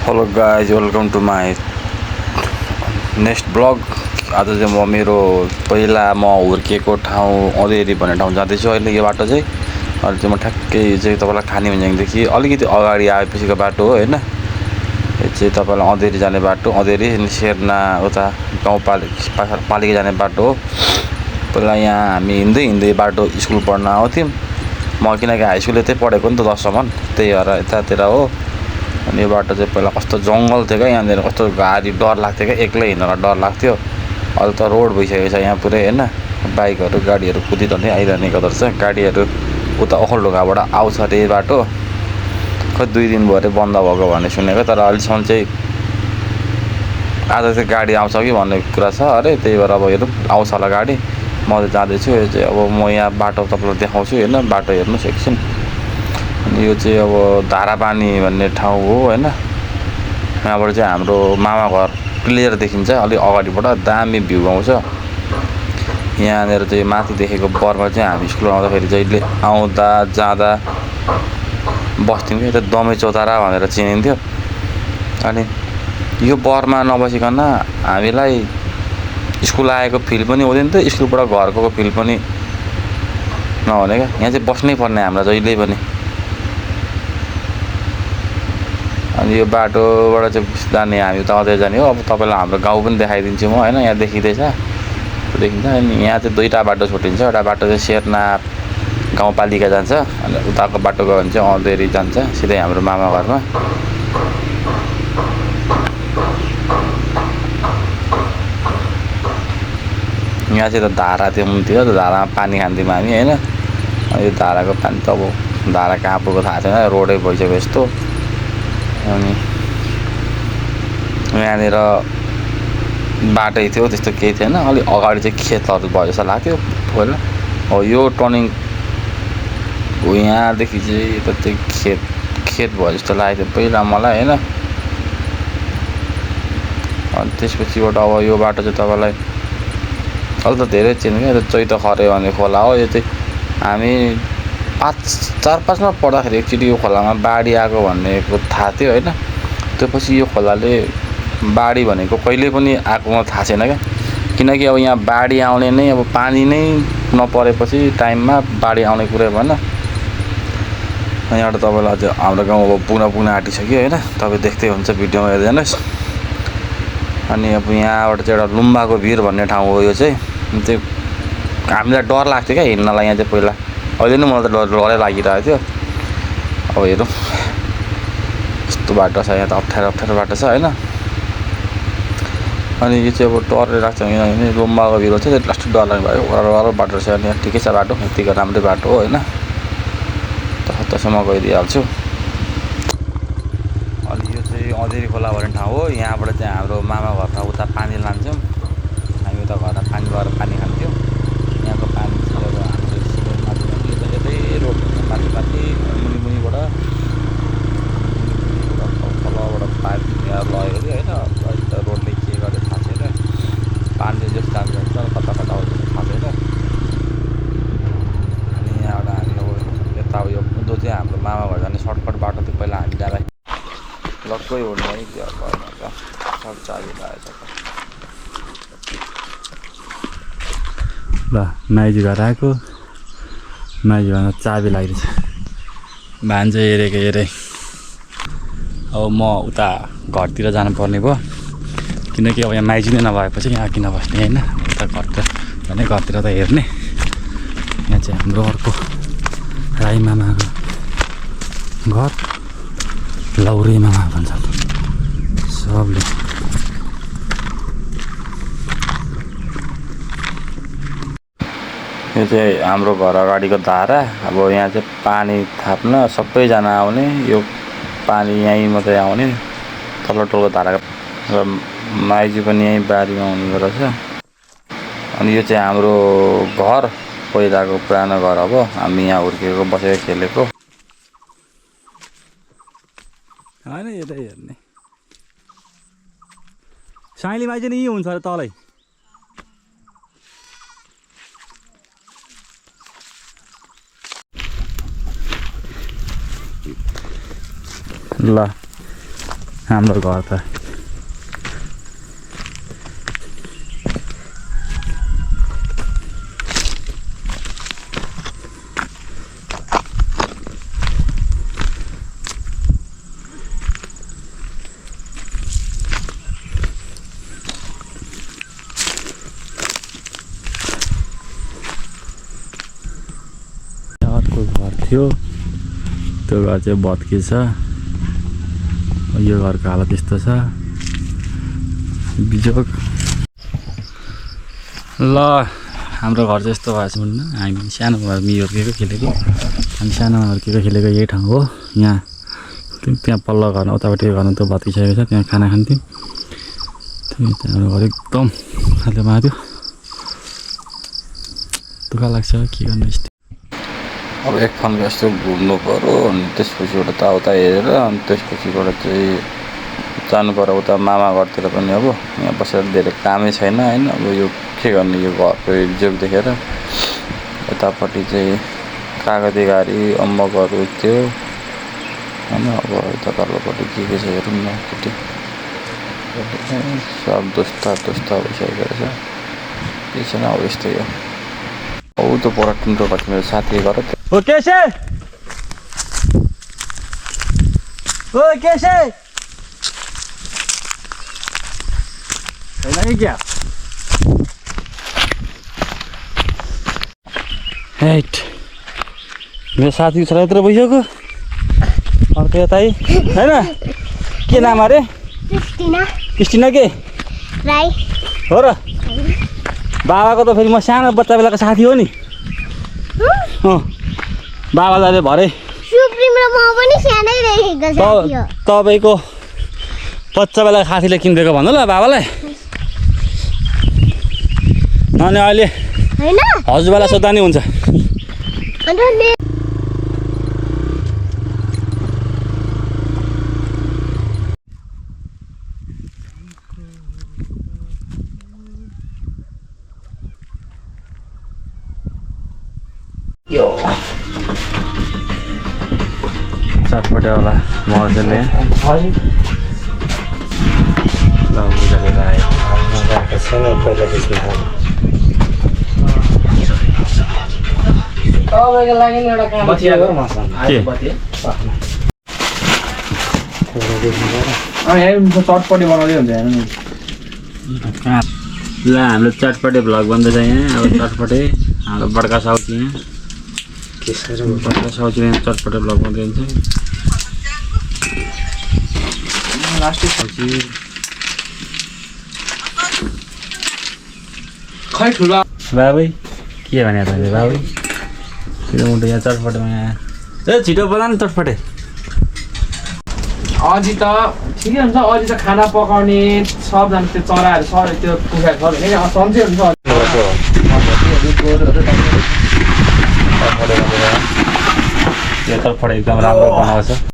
Hello guys welcome to my next blog. आज चाहिँ म मेरो पहिला म हुर्किएको ठाउँ अँधेरी भन्ने ठाउँ जाँदैछु। अहिले यो बाटो चाहिँ अहिले चाहिँ म ठ्याक्कै चाहिँ तपाईँलाई खानी भन्ज्याङदेखि अलिकति अगाडि आएपछिको बाटो हो होइन। यो चाहिँ तपाईँलाई अँधेरी जाने बाटो, अँधेरी सेर्ना उता गाउँपालिका जाने बाटो हो। पहिला यहाँ हामी हिँड्दै हिँड्दै बाटो स्कुल पढ्न आउँथ्यौँ। म किनकि हाई स्कुल यतै पढेको नि त 10सम्म, त्यही भएर यतातिर हो। अनि यो बाटो चाहिँ पहिला कस्तो जङ्गल थियो क्या, यहाँनिर कस्तो गाडी डर लाग्थ्यो क्या, एक्लै हिँड्न डर लाग्थ्यो। अहिले त रोड भइसकेको छ यहाँ पुरै होइन। बाइकहरू गाडीहरू कुदिरहने आइरहने गर्दो रहेछ। गाडीहरू उता ओखलढुङ्गाबाट आउँछ अरे बाटो, खै 2 दिन भयो अरे बन्द भएको भन्ने सुनेको। तर अहिलेसम्म चाहिँ आज चाहिँ गाडी आउँछ कि भन्ने कुरा छ अरे, त्यही भएर अब हेरौँ आउँछ होला गाडी। म चाहिँ जाँदैछु। यो चाहिँ अब म यहाँ बाटो तपाईँलाई देखाउँछु होइन, बाटो हेर्नुहोस् एकछिन। अनि यो चाहिँ अब धारापानी भन्ने ठाउँ हो होइन। यहाँबाट चाहिँ हाम्रो मामा घर क्लियर देखिन्छ, अलिक अगाडिबाट दामी भ्यू आउँछ। यहाँनिर चाहिँ माथि देखेको बरमा चाहिँ हामी स्कुल आउँदाखेरि जहिले आउँदा जाँदा बस्थ्यौँ कि, त्यो दमै चौतारा भनेर चिनिन्थ्यो। अनि यो बरमा नबसिकन हामीलाई स्कुल आएको फिल पनि हुँदैन थियो, स्कुलबाट घर गएको फिल पनि नहुने क्या। यहाँ चाहिँ बस्नै पर्ने हामीलाई जहिले पनि। अनि यो बाटोबाट चाहिँ जाने हामी त अझै जाने हो। अब तपाईँलाई हाम्रो गाउँ पनि देखाइदिन्छु म होइन। यहाँ देखिँदैछ, देखिन्छ। अनि यहाँ चाहिँ 2टा बाटो छुट्टिन्छ। एउटा बाटो चाहिँ सेर्ना गाउँपालिका जान्छ, अनि उताको बाटो गयो भने चाहिँ अँधेरी जान्छ सिधै हाम्रो मामा घरमा। यहाँ चाहिँ त धारा थियो, मुन्थ्यो त्यो धारामा पानी खान्थ्यौँ हामी होइन। यो धाराको पानी त अब धारा कहाँ पुगेको थाहा छैन, रोडै भइसक्यो यस्तो। अनि यहाँनिर बाटै थियो, त्यस्तो केही थिएन। अलिक अगाडि चाहिँ खेतहरू भयो जस्तो लाग्थ्यो पहिला। हो यो टर्निङ हो, यहाँदेखि चाहिँ यता चाहिँ खेत भयो जस्तो लागेको थियो पहिला मलाई होइन। अनि त्यसपछिबाट अब यो बाटो चाहिँ तपाईँलाई अहिले त धेरै चिन्नु क्या, त्यो चैतखरे भन्ने खोला हो। यो चाहिँ हामी 4-5मा पढ्दाखेरि एकचोटि यो खोलामा बाढी आएको भन्नेको थाहा थियो होइन। त्यसपछि यो खोलाले बाढी भनेको कहिले पनि आएको थाहा छैन क्या। किनकि अब यहाँ बाढी आउने नै अब पानी नै नपरेपछि टाइममा बाढी आउने कुरै भएन। यहाँबाट तपाईँलाई अझ हाम्रो गाउँ अब पुग्न आँटिसक्यो होइन। तपाईँ देख्दै हुन्छ भिडियोमा हेर्दै जानुहोस्। अनि अब यहाँबाट चाहिँ एउटा लुम्बाको भिर भन्ने ठाउँ हो। यो चाहिँ हामीलाई डर लाग्थ्यो क्या हिँड्नलाई यहाँ चाहिँ पहिला। अहिले नै मलाई त डरै लागिरहेको थियो। अब हेरौँ यस्तो बाटो छ, यहाँ त अप्ठ्यारो बाटो छ होइन। अनि यो चाहिँ अब डरले लाग्छ किनभने लुम्बाको भिर छ, लास्ट डर लाग्ने भयो। ओह्रालो बाटो छ, अनि ठिकै छ बाटो, यतिको राम्रै बाटो हो होइन। त्यसमा गइदिइहाल्छु। अनि यो चाहिँ अँधेरी खोला भन्ने ठाउँ हो। यहाँबाट चाहिँ हाम्रो मामा घरमा उता पानी लान्छौँ हामी, उता घरमा पानी गएर पानी खान्थ्यौँ। यहाँको पानी चाहिँ अब हाम्रो यतै रोड माथि मुनिबाट तलबाट पाइप यहाँ लगेको थियो होइन। अहिले त रोडले के गर्यो थाहा छैन, पानी चाहिँ जस्तो जान्छ कता आउँछ थाहा छैन। अनि यहाँबाट हामी अब यता यो उँधो चाहिँ हाम्रो मामा घर जाने सर्टकट बाटो थियो पहिला हामी जाँदा लक्कै हुने है। त्यो घरमा सब चाबी लागेछ ल। माइजू घर आएको, माइजू घरमा चाबी লাগিरहेछ, भान्जा हेरेको। अब म उता घरतिर जानुपर्ने भयो, किनकि अब यहाँ माइजू नै नभएपछि यहाँ किन बस्ने होइन। उता घरतिर भने घरतिर त हेर्ने। यहाँ चाहिँ हाम्रो अर्को राई मामाको घर, लौरे मामा भन्छ सबले। यो चाहिँ हाम्रो घर अगाडिको धारा। अब यहाँ चाहिँ पानी थाप्न सबैजना आउने, यो पानी यहीँ मात्रै आउने, तल्लो टोलको धाराको। र माइजू पनि यहीँ बारीमा आउने रहेछ। अनि यो चाहिँ हाम्रो घर, पहिलाको पुरानो घर। अब हामी यहाँ हुर्केको, बसेको, खेलेको होइन। यतै हेर्ने साइलीमा चाहिँ यहीँ हुन्छ अरे तलै। ल हाम्रो घर त घर थियो त्यो घर चाहिँ भत्किएछ यो घरको हालत यस्तो छ बिजोग ल हाम्रो घर चाहिँ यस्तो भएछ भन्नु हामी सानो घरमा हुर्केको खेलेको हामी सानोमा हुर्केको खेलेको यही ठाउँ हो यहाँ त्यहाँ पल्लो घरमा उतापट्टि घरमा त्यो भत्किसकेको छ त्यहाँ खाना खान्थ्यौँ हाम्रो घर एकदम खाले माथि दुःख लाग्छ के गर्नु यस्तो अब एक फन्को यस्तो घुम्नु पऱ्यो अनि त्यसपछिबाट उता हेरेर अनि त्यसपछिबाट चाहिँ जानु पऱ्यो उता मामा घरतिर पनि अब यहाँ बसेर धेरै कामै छैन होइन अब यो के गर्ने यो घरको जोग देखेर यतापट्टि चाहिँ कागती गाडी अम्बकहरू थियो होइन अब यता तल्लोपट्टि के छ हेरौँ न केटी सब दोस्ता भइसकेको रहेछ केही छैन अब यस्तै हो औ त्यो पर टुन्टो पछि मेरो साथी घर ओ केसे छैन क्या हेट मेरो साथी छ यत्र बसिसक्यो अर्को यता होइन के नाम अरे क्रिस्टिना के राई हो र बाबाको त फेरि म सानो बच्चा बेलाको साथी हो नि बाबाले भरे तपाईँको बच्चा बेलाको साथीले किनिदिएको भन्नु ल बाबालाई अनि अहिले हजुरबालाई सोद्धा नि हुन्छ चटपटे वाला मजाले चटपटी बनाउँदै हुन्छ ल हाम्रो चटपटे भ्लग बन्दैछ यहाँ अब चटपटे हाम्रो बड्का साउथी यहाँ बड्का साउथी यहाँ चटपटे भ्लग बन्दै हुन्छ खै ठुलो बाबै के भने त बाबै त्यो मुन्टो यहाँ चटपटेमा यहाँ ए छिटो बना नि चटपटे अझै त ठिकै हुन्छ अझै त खाना पकाउने सबजना त्यो चराहरू सर त्यो कुखुरा छ भने सन्चै हुन्छ यो चटपटे एकदम राम्रो बनाउँछ